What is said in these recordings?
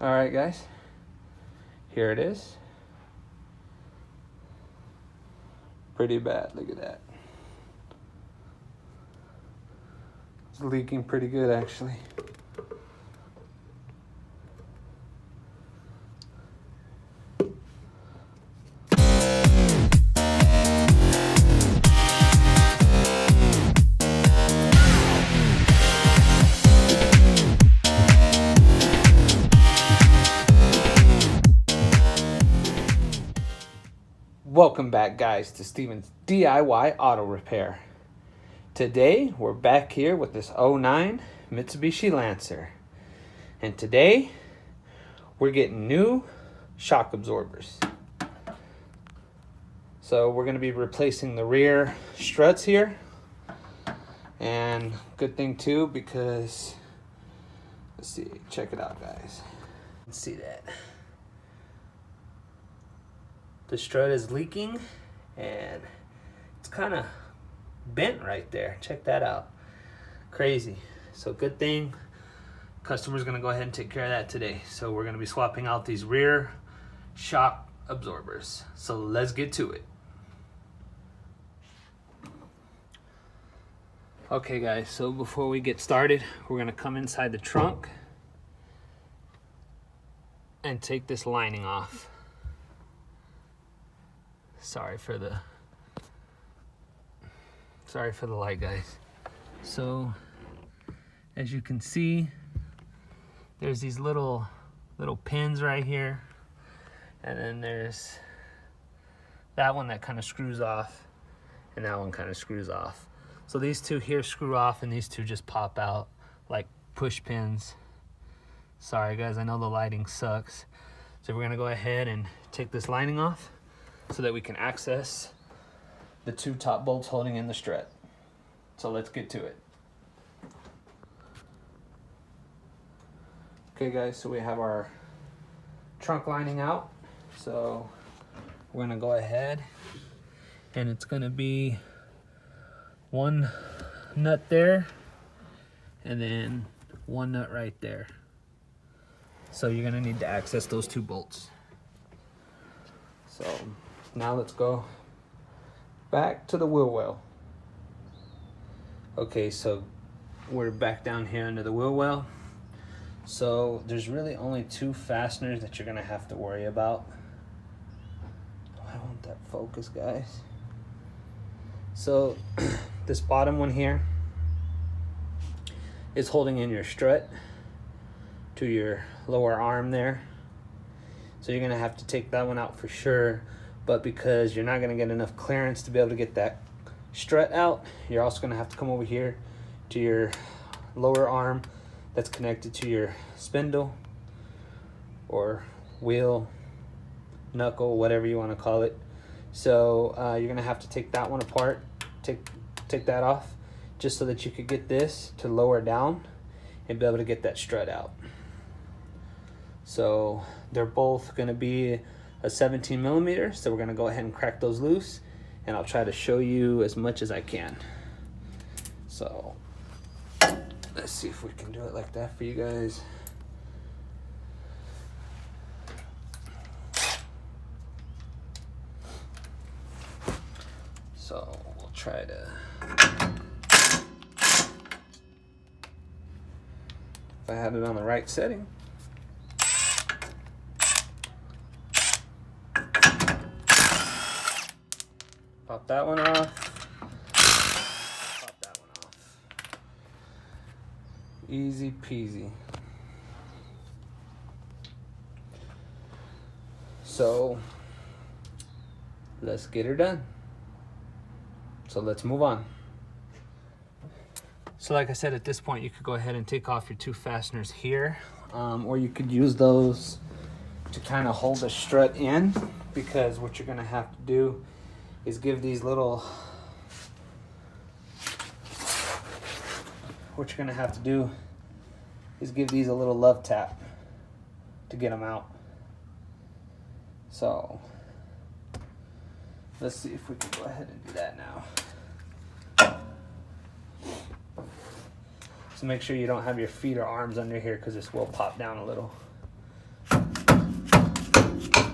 All right, guys, here it is. Pretty bad, look at that. It's leaking pretty good, actually. Welcome back, guys, to Steven's DIY Auto Repair. Today, we're back here with this 09 Mitsubishi Lancer. And today, we're getting new shock absorbers. So we're going to be replacing the rear struts here. And good thing too, because, let's see, check it out, guys. Let's see that. The strut is leaking and it's kind of bent right there. Check that out. Crazy. So good thing customer's gonna go ahead and take care of that today. So we're gonna be swapping out these rear shock absorbers. So let's get to it. Okay guys, so before we get started, we're gonna come inside the trunk and take this lining off. Sorry for the light, guys. So as you can see, there's these little pins right here, and then there's that one that kind of screws off, and that one kind of screws off. So these two here screw off, and these two just pop out like push pins. Sorry guys, I know the lighting sucks. So we're gonna go ahead and take this lining off so that we can access the two top bolts holding in the strut. So let's get to it. Okay guys, so we have our trunk lining out. So we're gonna go ahead, and it's gonna be one nut there and then one nut right there. So you're gonna need to access those two bolts. So now let's go back to the wheel well. Okay, so we're back down here under the wheel well. So there's really only two fasteners that you're gonna have to worry about. I want that focus, guys. So this bottom one here is holding in your strut to your lower arm there. So you're gonna have to take that one out for sure. But because you're not gonna get enough clearance to be able to get that strut out, you're also gonna have to come over here to your lower arm that's connected to your spindle or wheel, knuckle, whatever you wanna call it. So you're gonna have to take that one apart, take that off, just so that you could get this to lower down and be able to get that strut out. So they're both gonna be a 17 millimeter, so we're gonna go ahead and crack those loose, and I'll try to show you as much as I can. So let's see if we can do it like that for you guys. So we'll try to, if I had it on the right setting. Pop that one off. Pop that one off. Easy peasy. So let's get her done. So let's move on. So like I said, at this point you could go ahead and take off your two fasteners here, or you could use those to kind of hold the strut in, because what you're gonna have to do is give these little, a little love tap to get them out. So let's see if we can go ahead and do that now. So make sure you don't have your feet or arms under here, because this will pop down a little. So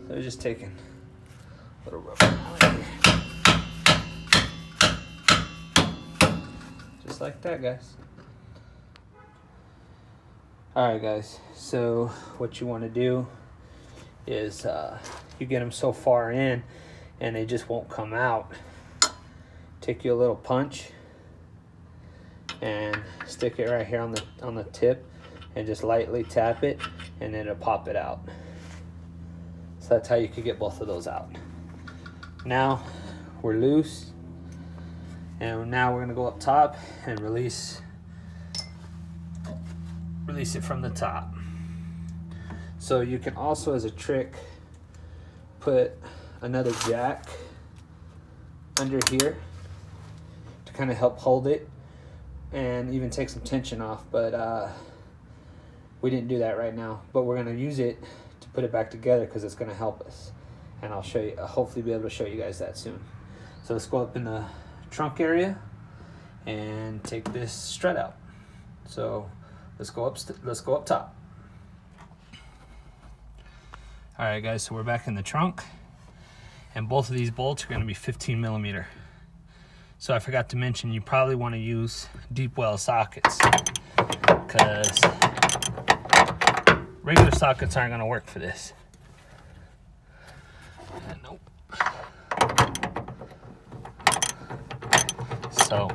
we're just taking a little rubber mallet here. Just like that, guys. Alright guys, so what you want to do is you get them so far in and they just won't come out. Take you a little punch and stick it right here on the tip and just lightly tap it and it'll pop it out. So that's how you could get both of those out. Now we're loose, and now we're gonna go up top and release it from the top. So you can also, as a trick, put another jack under here to kind of help hold it and even take some tension off, but we didn't do that right now, but we're going to use it to put it back together because it's going to help us, and I'll show you, hopefully be able to show you guys that soon. So let's go up in the trunk area and take this strut out. So let's go up top. All right guys, so we're back in the trunk, and both of these bolts are going to be 15 millimeter. So I forgot to mention, you probably want to use deep well sockets because regular sockets aren't going to work for this. Nope. So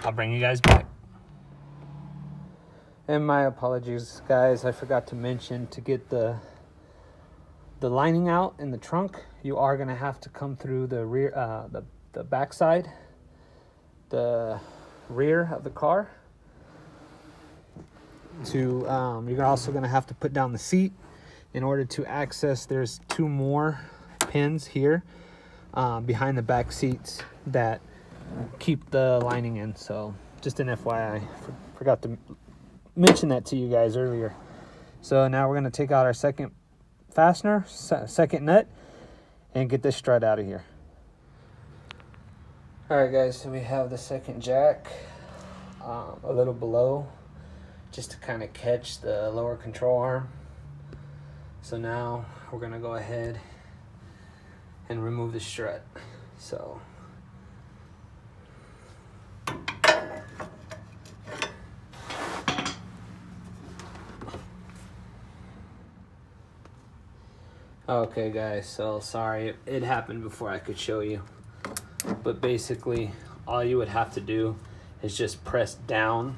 I'll bring you guys back. And my apologies guys, I forgot to mention, to get the lining out in the trunk, you are going to have to come through the rear, the back side, the rear of the car. You're also going to have to put down the seat in order to access. There's two more pins here behind the back seats that keep the lining in. So just an FYI, forgot to mention that to you guys earlier. So now we're going to take out our second fastener, second nut, and get this strut out of here. Alright guys, so we have the second jack a little below, just to kind of catch the lower control arm. So now we're going to go ahead and remove the strut. So okay guys, so sorry, it happened before I could show you, but basically all you would have to do is just press down,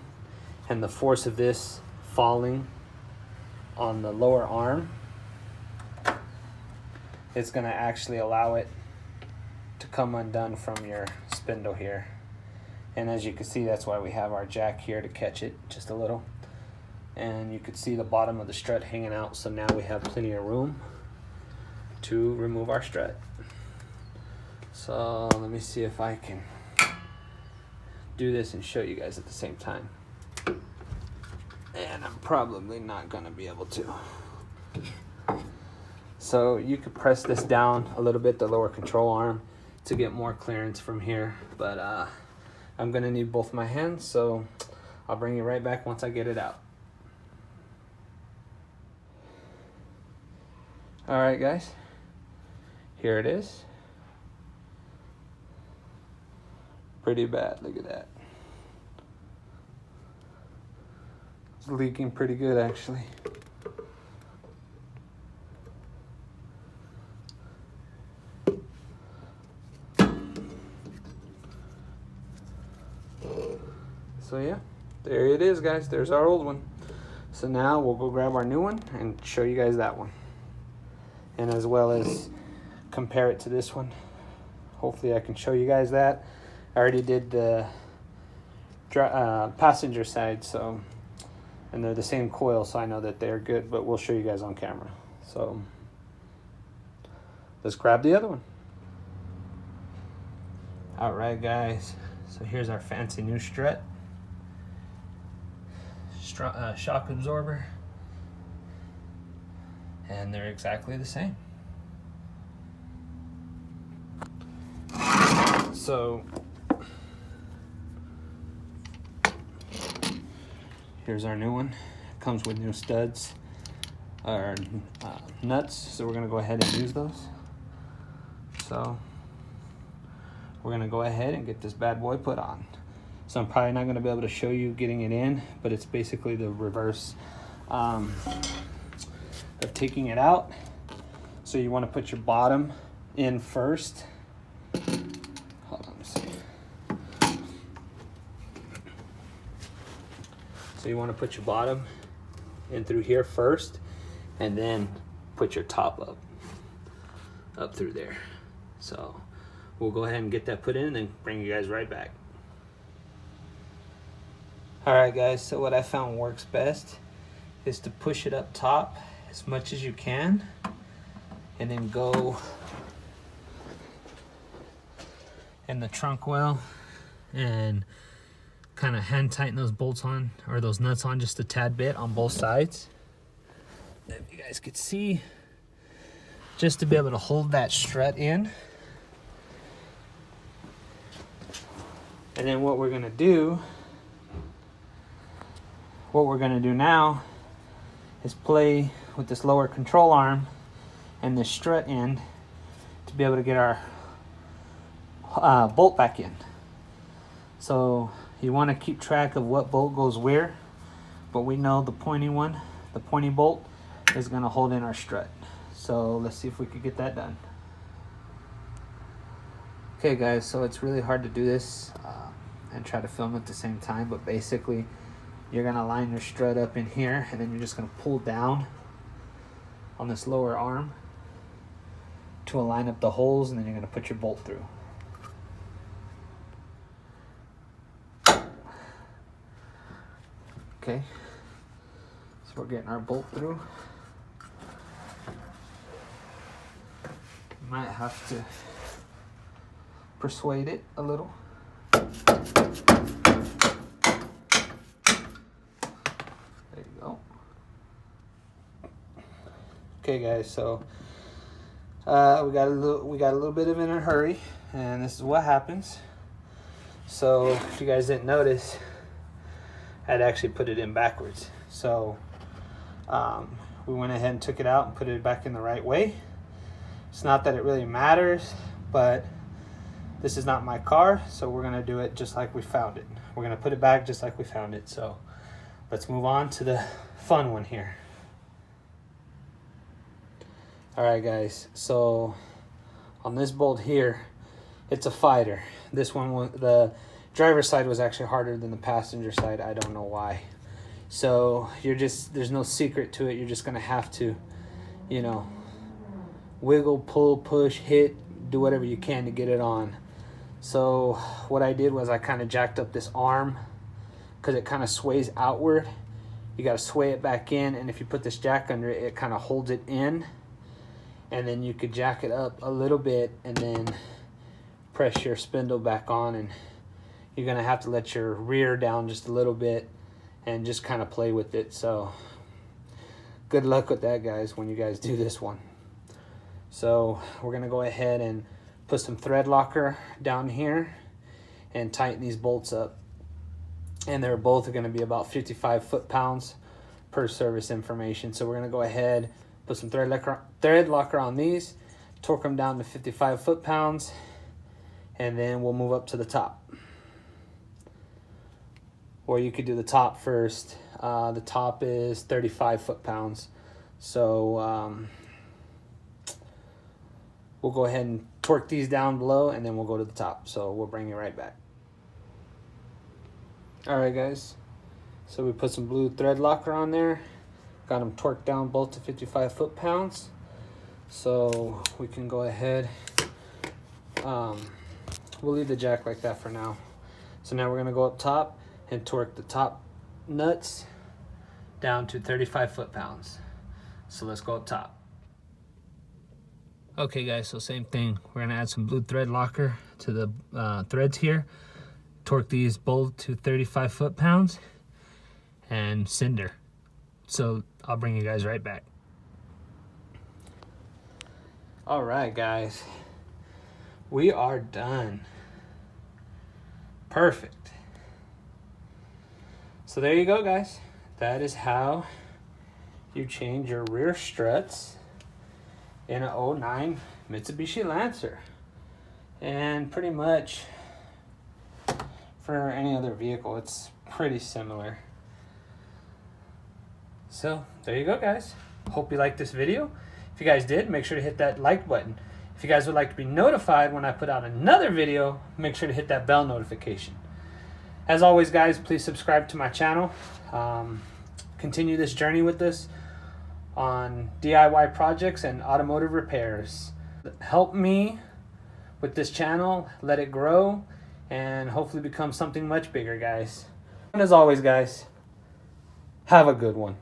and the force of this falling on the lower arm, it's going to actually allow it to come undone from your spindle here. And as you can see, that's why we have our jack here to catch it just a little. And you could see the bottom of the strut hanging out, so now we have plenty of room to remove our strut. So let me see if I can do this and show you guys at the same time. And I'm probably not gonna be able to. So you could press this down a little bit, the lower control arm, to get more clearance from here, but I'm gonna need both my hands, so I'll bring you right back once I get it out. All right guys, here it is. Pretty bad, look at that. It's leaking pretty good actually. So yeah, there it is guys, there's our old one. So now we'll go grab our new one and show you guys that one. And as well as compare it to this one. Hopefully I can show you guys that. I already did the passenger side, so, and they're the same coil, so I know that they're good, but we'll show you guys on camera. So let's grab the other one. All right guys, so here's our fancy new strut. Shock absorber, and they're exactly the same. So There's our new one. Comes with new studs or nuts, so we're gonna go ahead and use those. So we're gonna go ahead and get this bad boy put on. So I'm probably not gonna be able to show you getting it in, but it's basically the reverse of taking it out. So you wanna put your bottom in first. Hold on, let's see. So you wanna put your bottom in through here first, and then put your top up through there. So we'll go ahead and get that put in and then bring you guys right back. All right guys, so what I found works best is to push it up top as much as you can, and then go in the trunk well and kind of hand tighten those bolts on, or those nuts on, just a tad bit on both sides. If you guys could see, just to be able to hold that strut in. And then what we're gonna do now is play with this lower control arm and this strut end to be able to get our bolt back in. So you want to keep track of what bolt goes where, but we know the pointy one, the pointy bolt, is going to hold in our strut. So let's see if we could get that done. Okay guys, so it's really hard to do this and try to film at the same time, but basically you're going to line your strut up in here, and then you're just going to pull down on this lower arm to align up the holes, and then you're going to put your bolt through. Okay, so we're getting our bolt through. Might have to persuade it a little. There you go. Okay guys, so we got a little bit of in a hurry, and this is what happens. So if you guys didn't notice, I'd actually put it in backwards. So we went ahead and took it out and put it back in the right way. It's not that it really matters, but this is not my car, so we're gonna do it just like we found it. We're gonna put it back just like we found it. So let's move on to the fun one here. All right guys, so on this bolt here, it's a fighter. This one, the driver's side was actually harder than the passenger side. I don't know why. So there's no secret to it. You're just gonna have to, you know, wiggle, pull, push, hit, do whatever you can to get it on. So what I did was I kind of jacked up this arm because it kind of sways outward. You got to sway it back in, and if you put this jack under it, it kind of holds it in, and then you could jack it up a little bit and then press your spindle back on, and you're gonna have to let your rear down just a little bit and just kind of play with it. So good luck with that guys when you guys do this one. So we're gonna go ahead and put some thread locker down here and tighten these bolts up, and they're both going to be about 55 foot-pounds per service information. So we're going to go ahead, put some thread locker on these, torque them down to 55 foot-pounds, and then we'll move up to the top. Or you could do the top first. The top is 35 foot-pounds. So we'll go ahead and torque these down below, and then we'll go to the top. So we'll bring you right back. All right, guys. So we put some blue thread locker on there. Got them torqued down both to 55 foot-pounds. So we can go ahead. We'll leave the jack like that for now. So now we're going to go up top and torque the top nuts down to 35 foot-pounds. So let's go up top. Okay guys, so same thing. We're gonna add some blue thread locker to the threads here. Torque these both to 35 foot-pounds and cinder. So I'll bring you guys right back. All right guys, we are done. Perfect. So there you go guys. that is how you change your rear struts in an 09 Mitsubishi Lancer. And pretty much for any other vehicle, it's pretty similar. So there you go, guys. Hope you liked this video. If you guys did, make sure to hit that like button. If you guys would like to be notified when I put out another video, make sure to hit that bell notification. As always, guys, please subscribe to my channel. Continue this journey with us on DIY projects and automotive repairs. Help me with this channel, let it grow, and hopefully become something much bigger, guys. And as always, guys, have a good one.